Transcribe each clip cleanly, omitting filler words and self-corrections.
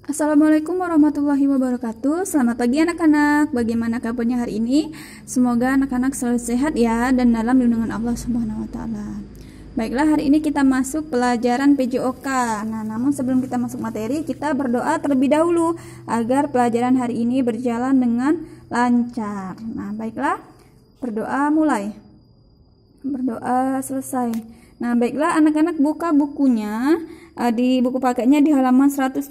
Assalamualaikum warahmatullahi wabarakatuh. Selamat pagi anak-anak. Bagaimana kabarnya hari ini? Semoga anak-anak selalu sehat ya dan dalam lindungan Allah Subhanahu wa taala. Baiklah, hari ini kita masuk pelajaran PJOK. Nah, namun sebelum kita masuk materi, kita berdoa terlebih dahulu agar pelajaran hari ini berjalan dengan lancar. Nah, baiklah. Berdoa mulai. Berdoa selesai. Nah, baiklah anak-anak, buka bukunya. Di buku paketnya di halaman 117,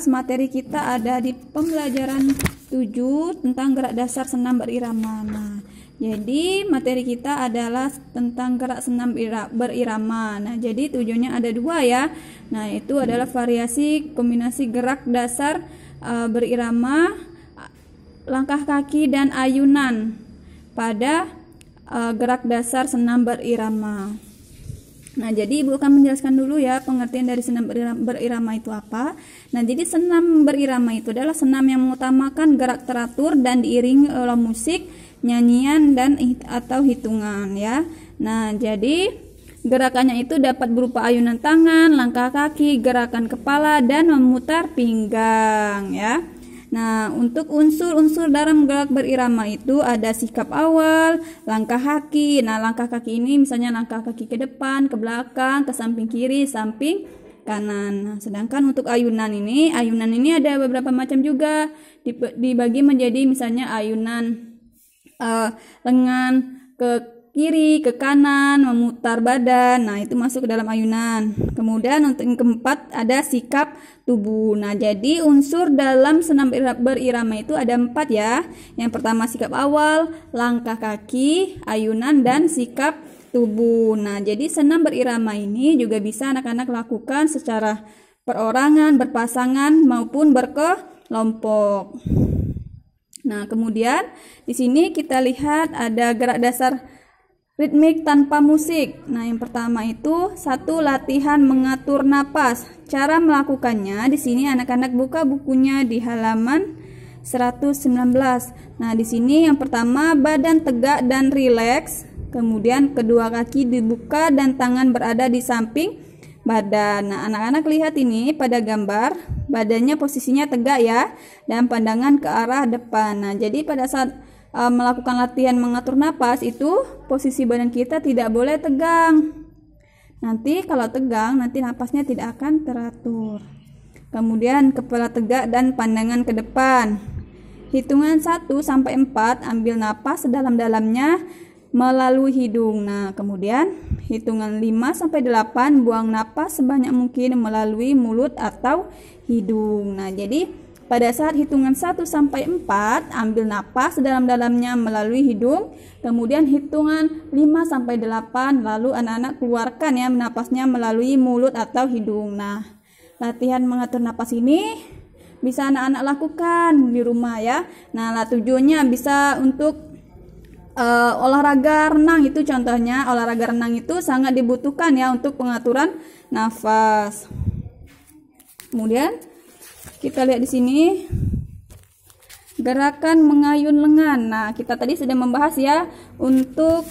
materi kita ada di pembelajaran 7 tentang gerak dasar senam berirama. Nah, jadi materi kita adalah tentang gerak senam berirama. Nah, jadi tujuannya ada dua ya. Nah, itu adalah variasi kombinasi gerak dasar berirama, langkah kaki dan ayunan pada gerak dasar senam berirama. Nah, jadi Ibu akan menjelaskan dulu ya pengertian dari senam berirama itu apa. Nah, jadi senam berirama itu adalah senam yang mengutamakan gerak teratur dan diiringi oleh musik, nyanyian dan atau hitungan ya. Nah, jadi gerakannya itu dapat berupa ayunan tangan, langkah kaki, gerakan kepala dan memutar pinggang ya. Nah, untuk unsur-unsur dalam gerak berirama itu ada sikap awal, langkah kaki. Nah, langkah kaki ini misalnya langkah kaki ke depan, ke belakang, ke samping kiri, samping kanan. Nah, sedangkan untuk ayunan ini ada beberapa macam juga. Dibagi menjadi misalnya ayunan lengan ke kiri, ke kanan, memutar badan. Nah, itu masuk ke dalam ayunan. Kemudian untuk yang keempat ada sikap tubuh. Nah, jadi unsur dalam senam berirama itu ada 4 ya. Yang pertama sikap awal, langkah kaki, ayunan, dan sikap tubuh. Nah, jadi senam berirama ini juga bisa anak-anak lakukan secara perorangan, berpasangan, maupun berkelompok. Nah, kemudian di sini kita lihat ada gerak dasar ritmik tanpa musik. Nah, yang pertama itu latihan mengatur napas. Cara melakukannya di sini anak-anak buka bukunya di halaman 119. Nah, di sini yang pertama badan tegak dan rileks. Kemudian kedua kaki dibuka dan tangan berada di samping badan. Nah, anak-anak lihat ini pada gambar, badannya posisinya tegak ya dan pandangan ke arah depan. Nah, jadi pada saat melakukan latihan mengatur napas itu posisi badan kita tidak boleh tegang. Nanti kalau tegang nanti napasnya tidak akan teratur. Kemudian kepala tegak dan pandangan ke depan. Hitungan 1 sampai 4 ambil napas sedalam-dalamnya melalui hidung. Nah, kemudian hitungan 5 sampai 8 buang napas sebanyak mungkin melalui mulut atau hidung. Nah, jadi pada saat hitungan 1 sampai 4 ambil napas sedalam-dalamnya melalui hidung. Kemudian hitungan 5 sampai 8 lalu anak-anak keluarkan ya napasnya melalui mulut atau hidung. Nah, latihan mengatur napas ini bisa anak-anak lakukan di rumah ya. Nah, tujuannya bisa untuk olahraga renang, itu contohnya olahraga renang itu sangat dibutuhkan ya untuk pengaturan nafas. Kemudian kita lihat di sini gerakan mengayun lengan. Nah, kita tadi sudah membahas ya untuk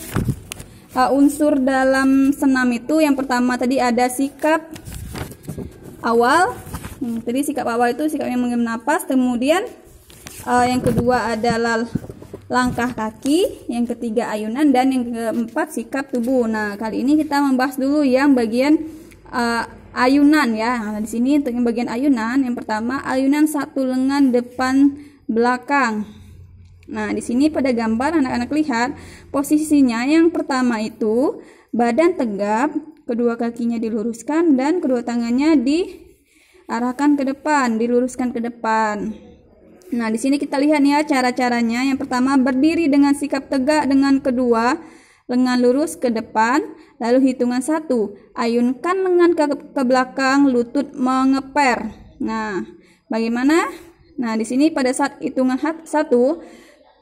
unsur dalam senam itu. Yang pertama tadi ada sikap awal. Tadi sikap awal itu sikap yang mengambil napas. Kemudian yang kedua adalah langkah kaki, yang ketiga ayunan, dan yang keempat sikap tubuh. Nah, kali ini kita membahas dulu yang bagian ayunan ya. Nah, di sini untuk yang bagian ayunan, yang pertama ayunan satu lengan depan belakang. Nah, di sini pada gambar anak-anak lihat posisinya yang pertama itu badan tegap, kedua kakinya diluruskan dan kedua tangannya diarahkan ke depan, diluruskan ke depan. Nah, di sini kita lihat ya cara-caranya. Yang pertama berdiri dengan sikap tegak dengan kedua lengan lurus ke depan. Lalu hitungan 1, ayunkan lengan ke belakang, lutut mengeper. Nah, bagaimana? Nah, di sini pada saat hitungan 1,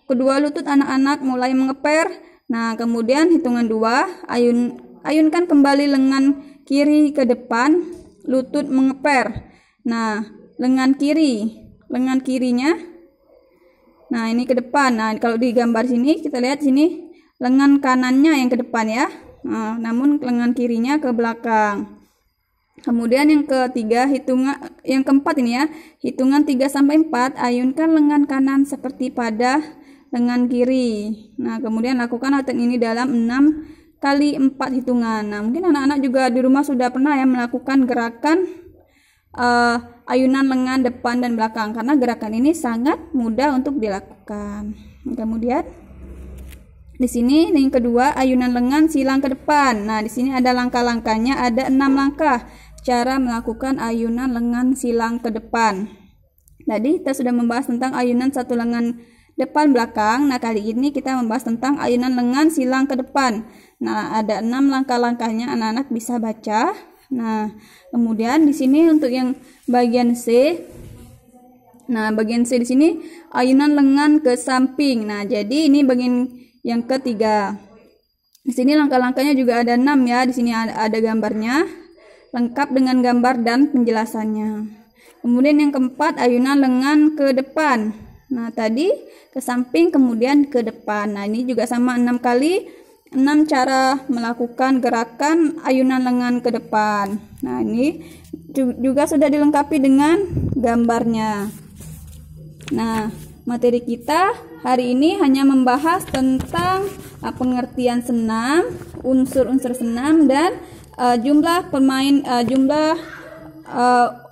kedua lutut anak-anak mulai mengeper. Nah, kemudian hitungan 2, ayunkan kembali lengan kiri ke depan, lutut mengeper. Nah, lengan kirinya. Nah, ini ke depan. Nah, kalau di gambar sini kita lihat sini lengan kanannya yang ke depan ya. Nah, namun lengan kirinya ke belakang. Kemudian yang keempat ini ya, hitungan 3 sampai 4, ayunkan lengan kanan seperti pada lengan kiri. Nah, kemudian lakukan latihan ini dalam 6 kali 4 hitungan. Nah, mungkin anak-anak juga di rumah sudah pernah ya melakukan gerakan ayunan lengan depan dan belakang, karena gerakan ini sangat mudah untuk dilakukan. Kemudian di sini yang kedua, ayunan lengan silang ke depan. Nah, di sini ada langkah-langkahnya, ada 6 langkah cara melakukan ayunan lengan silang ke depan. Tadi kita sudah membahas tentang ayunan satu lengan depan belakang. Nah, kali ini kita membahas tentang ayunan lengan silang ke depan. Nah, ada 6 langkah-langkahnya, anak-anak bisa baca. Nah, kemudian di sini untuk yang bagian C. Nah, bagian C di sini ayunan lengan ke samping. Nah, jadi ini bagian yang ketiga. Di sini langkah-langkahnya juga ada 6 ya. Di sini ada gambarnya, lengkap dengan gambar dan penjelasannya. Kemudian yang keempat, ayunan lengan ke depan. Nah, tadi ke samping kemudian ke depan. Nah, ini juga sama 6 kali, 6 cara melakukan gerakan ayunan lengan ke depan. Nah, ini juga sudah dilengkapi dengan gambarnya. Nah, materi kita hari ini hanya membahas tentang pengertian senam, unsur-unsur senam, dan jumlah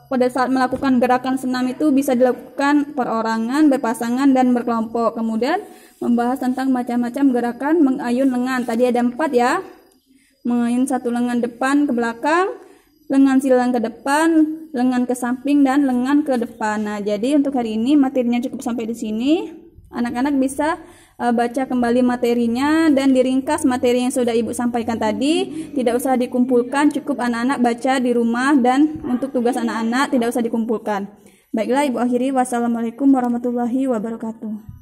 pada saat melakukan gerakan senam itu bisa dilakukan perorangan, berpasangan, dan berkelompok. Kemudian membahas tentang macam-macam gerakan mengayun lengan. Tadi ada 4 ya, mengayun satu lengan depan ke belakang, lengan silang ke depan, lengan ke samping, dan lengan ke depan. Nah, jadi untuk hari ini materinya cukup sampai di sini. Anak-anak bisa baca kembali materinya dan diringkas materi yang sudah Ibu sampaikan tadi. Tidak usah dikumpulkan, cukup anak-anak baca di rumah, dan untuk tugas anak-anak tidak usah dikumpulkan. Baiklah, Ibu akhiri. Wassalamualaikum warahmatullahi wabarakatuh.